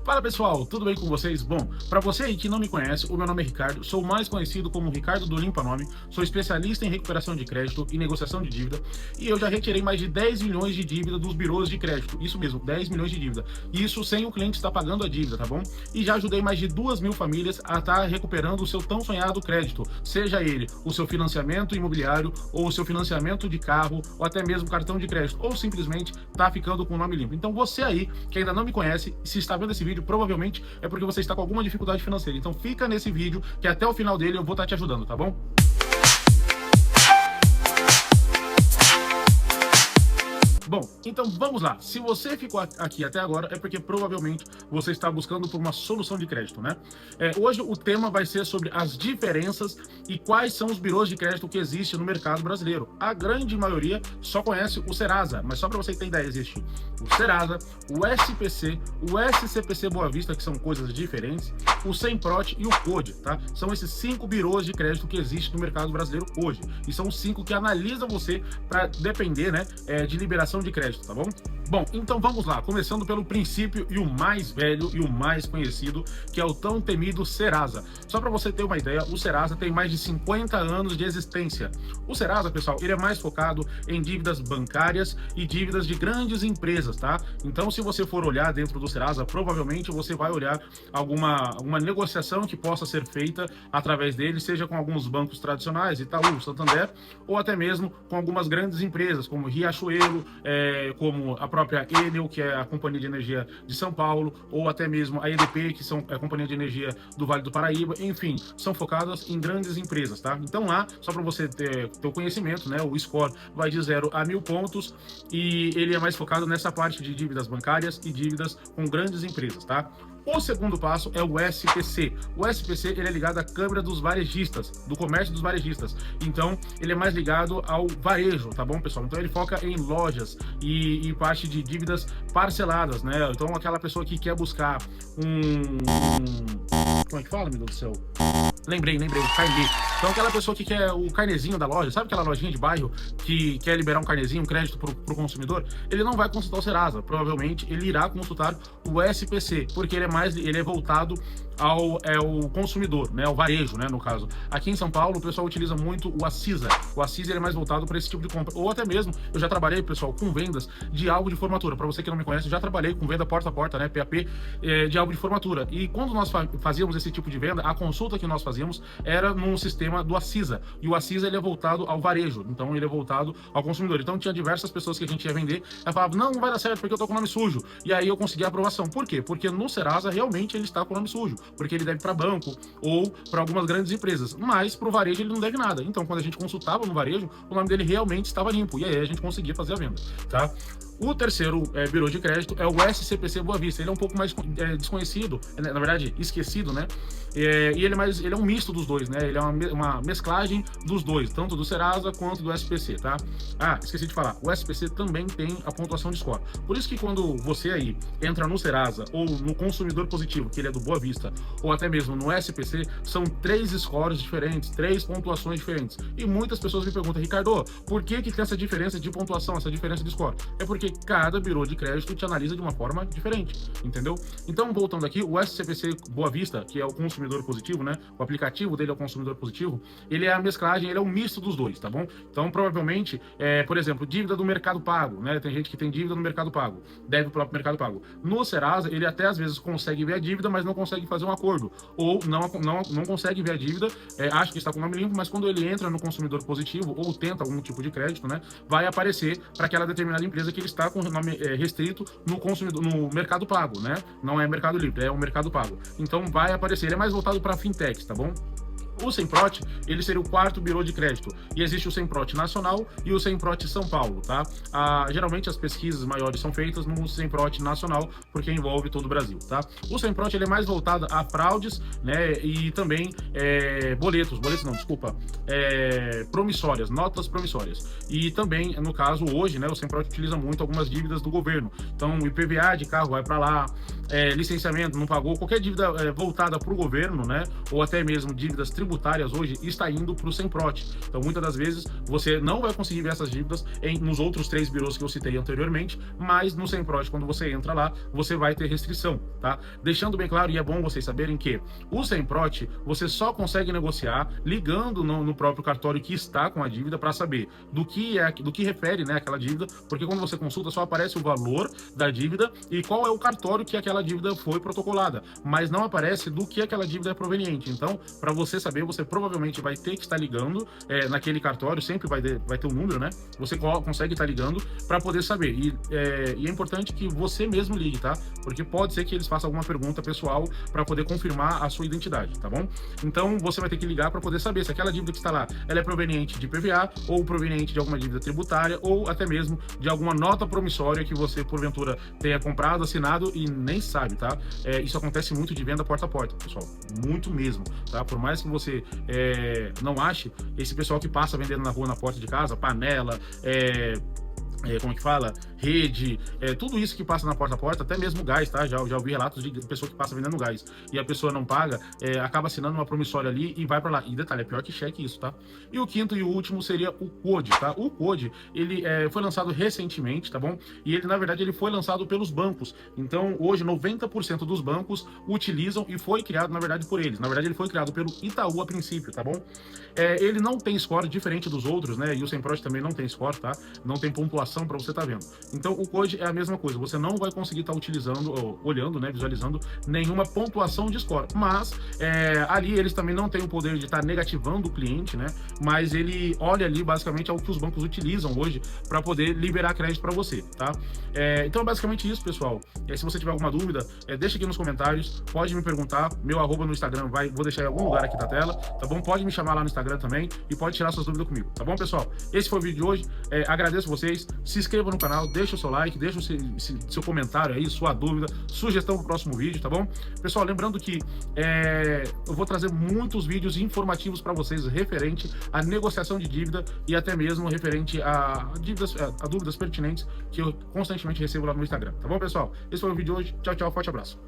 Fala pessoal, tudo bem com vocês? Bom, para você aí que não me conhece, o meu nome é Ricardo, sou mais conhecido como Ricardo do Limpa Nome, sou especialista em recuperação de crédito e negociação de dívida, e eu já retirei mais de 10 milhões de dívida dos birôs de crédito, isso mesmo, 10 milhões de dívida, isso sem o cliente estar pagando a dívida, tá bom? E já ajudei mais de 2.000 famílias a estar recuperando o seu tão sonhado crédito, seja ele o seu financiamento imobiliário, ou o seu financiamento de carro, ou até mesmo cartão de crédito, ou simplesmente tá ficando com o nome limpo. Então você aí, que ainda não me conhece, se está vendo esse vídeo, provavelmente é porque você está com alguma dificuldade financeira. Então fica nesse vídeo, que até o final dele eu vou estar te ajudando, tá bom? Bom, então vamos lá. Se você ficou aqui até agora, é porque provavelmente você está buscando por uma solução de crédito, né? Hoje o tema vai ser sobre as diferenças e quais são os birôs de crédito que existem no mercado brasileiro. A grande maioria só conhece o Serasa, mas só para você ter ideia, existe o Serasa, o SPC, o SCPC Boa Vista, que são coisas diferentes, o Semprot e o Code, tá? São esses 5 birôs de crédito que existem no mercado brasileiro hoje. E são os 5 que analisam você para depender, né, de liberação de crédito, tá bom? Bom, então vamos lá, começando pelo princípio e o mais velho e o mais conhecido, que é o tão temido Serasa. Só para você ter uma ideia, o Serasa tem mais de 50 anos de existência. O Serasa, pessoal, ele é mais focado em dívidas bancárias e dívidas de grandes empresas, tá? Então, se você for olhar dentro do Serasa, provavelmente você vai olhar alguma negociação que possa ser feita através dele, seja com alguns bancos tradicionais, Itaú, Santander, ou até mesmo com algumas grandes empresas, como Riachuelo, como a própria Enel, que é a Companhia de Energia de São Paulo, ou até mesmo a EDP, que são a Companhia de Energia do Vale do Paraíba, enfim, são focadas em grandes empresas, tá? Então lá, só para você ter o conhecimento, né, o score vai de 0 a 1.000 pontos e ele é mais focado nessa parte de dívidas bancárias e dívidas com grandes empresas, tá? O segundo passo é o SPC. O SPC ele é ligado à Câmara dos Varejistas, do comércio dos varejistas. Então, ele é mais ligado ao varejo, tá bom, pessoal? Então, ele foca em lojas e parte de dívidas parceladas, né? Então, aquela pessoa que quer buscar como é que fala, meu Deus do céu? Lembrei, o carnê. Então, aquela pessoa que quer o carnezinho da loja, sabe aquela lojinha de bairro que quer liberar um carnezinho, um crédito pro consumidor? Ele não vai consultar o Serasa, provavelmente ele irá consultar o SPC, porque ele é voltado ao consumidor, né, ao varejo, né, no caso. Aqui em São Paulo, o pessoal utiliza muito o Assisa. O Assisa ele é mais voltado para esse tipo de compra. Ou até mesmo, eu já trabalhei, pessoal, com vendas de álbum de formatura. Para você que não me conhece, eu já trabalhei com venda porta a porta, né, PAP, de álbum de formatura. E quando nós fazíamos esse tipo de venda, a consulta que nós fazíamos era num sistema do Assisa. E o Assisa ele é voltado ao varejo, então ele é voltado ao consumidor. Então tinha diversas pessoas que a gente ia vender, ela falava, não vai dar certo porque eu tô com o nome sujo. E aí eu consegui a aprovação. Por quê? Porque no Serasa realmente ele está com o nome sujo, porque ele deve para banco ou para algumas grandes empresas, mas para o varejo ele não deve nada. Então quando a gente consultava no varejo, o nome dele realmente estava limpo e aí a gente conseguia fazer a venda, tá? O terceiro birô de crédito é o SCPC Boa Vista. Ele é um pouco mais desconhecido, na verdade esquecido, né? E ele é um misto dos dois, né? Ele é uma mesclagem dos dois, tanto do Serasa quanto do SPC, tá? Ah, esqueci de falar, o SPC também tem a pontuação de score. Por isso que quando você aí entra no Serasa ou no consumidor positivo, que ele é do Boa Vista, ou até mesmo no SPC, são 3 scores diferentes, 3 pontuações diferentes. E muitas pessoas me perguntam, Ricardo, por que tem essa diferença de pontuação, essa diferença de score? É porque cada birô de crédito te analisa de uma forma diferente, entendeu? Então, voltando aqui, o SCPC Boa Vista, que é o consumidor positivo, né? O aplicativo dele é o consumidor positivo, ele é a mesclagem, ele é um misto dos dois, tá bom? Então, provavelmente, por exemplo, dívida do Mercado Pago, né? Tem gente que tem dívida no Mercado Pago, deve pro próprio Mercado Pago. No Serasa, ele até às vezes consegue ver a dívida, mas não consegue fazer um acordo, ou não consegue ver a dívida, acha que está com o nome limpo, mas quando ele entra no consumidor positivo, ou tenta algum tipo de crédito, né? Vai aparecer para aquela determinada empresa que ele está com o nome restrito no consumidor, no Mercado Pago, né? Não é Mercado Livre, é o Mercado Pago. Então vai aparecer, ele é mais voltado para fintechs, tá bom? O Semprot, ele seria o 4º birô de crédito, e existe o Semprot Nacional e o Semprot São Paulo, tá? Geralmente as pesquisas maiores são feitas no Semprot Nacional, porque envolve todo o Brasil, tá? O Semprot, ele é mais voltado a fraudes, né, e também promissórias, notas promissórias. E também, no caso, hoje, né, o Semprot utiliza muito algumas dívidas do governo, então o IPVA de carro vai para lá, licenciamento não pagou, qualquer dívida voltada para o governo, né, ou até mesmo dívidas tributárias, tributárias hoje está indo para o Semprot. Então, muitas das vezes, você não vai conseguir ver essas dívidas nos outros 3 birôs que eu citei anteriormente, mas no Semprot, quando você entra lá, você vai ter restrição, tá? Deixando bem claro, e é bom vocês saberem que o Semprot, você só consegue negociar ligando no próprio cartório que está com a dívida para saber do que refere, né, aquela dívida, porque quando você consulta só aparece o valor da dívida e qual é o cartório que aquela dívida foi protocolada, mas não aparece do que aquela dívida é proveniente. Então, para você saber, você provavelmente vai ter que estar ligando naquele cartório, sempre vai ter um número, né? Você consegue estar ligando para poder saber. E é importante que você mesmo ligue, tá? Porque pode ser que eles façam alguma pergunta pessoal para poder confirmar a sua identidade, tá bom? Então, você vai ter que ligar para poder saber se aquela dívida que está lá, ela é proveniente de PVA ou proveniente de alguma dívida tributária ou até mesmo de alguma nota promissória que você, porventura, tenha comprado, assinado e nem sabe, tá? Isso acontece muito de venda porta a porta, pessoal. Muito mesmo, tá? Por mais que você não ache, esse pessoal que passa vendendo na rua, na porta de casa, panela, como é que fala? Rede, tudo isso que passa na porta a porta, até mesmo gás, tá? Já ouvi relatos de pessoa que passa vendendo gás e a pessoa não paga, acaba assinando uma promissória ali e vai para lá. E detalhe, é pior que cheque isso, tá? E o quinto e o último seria o Code, tá? O Code, ele foi lançado recentemente, tá bom? E ele, na verdade, ele foi lançado pelos bancos. Então, hoje, 90% dos bancos utilizam e foi criado, na verdade, por eles. Na verdade, ele foi criado pelo Itaú a princípio, tá bom? Ele não tem score diferente dos outros, né? E o Semprot também não tem score, tá? Não tem pontuação para você estar vendo. Então, o Code é a mesma coisa. Você não vai conseguir estar utilizando, ou olhando, né, visualizando nenhuma pontuação de score. Mas ali eles também não têm o poder de estar negativando o cliente, né? Mas ele olha ali basicamente ao que os bancos utilizam hoje para poder liberar crédito para você, tá? Então, é basicamente isso, pessoal. Se você tiver alguma dúvida, deixa aqui nos comentários. Pode me perguntar. Meu arroba no Instagram vou deixar em algum lugar aqui da tela, tá bom? Pode me chamar lá no Instagram também e pode tirar suas dúvidas comigo, tá bom, pessoal? Esse foi o vídeo de hoje. Agradeço vocês. Se inscreva no canal, deixa o seu like, deixa o seu comentário aí, sua dúvida, sugestão pro próximo vídeo, tá bom? Pessoal, lembrando que eu vou trazer muitos vídeos informativos para vocês referente à negociação de dívida e até mesmo referente a dúvidas pertinentes que eu constantemente recebo lá no Instagram, tá bom, pessoal? Esse foi o vídeo de hoje. Tchau, tchau, forte abraço.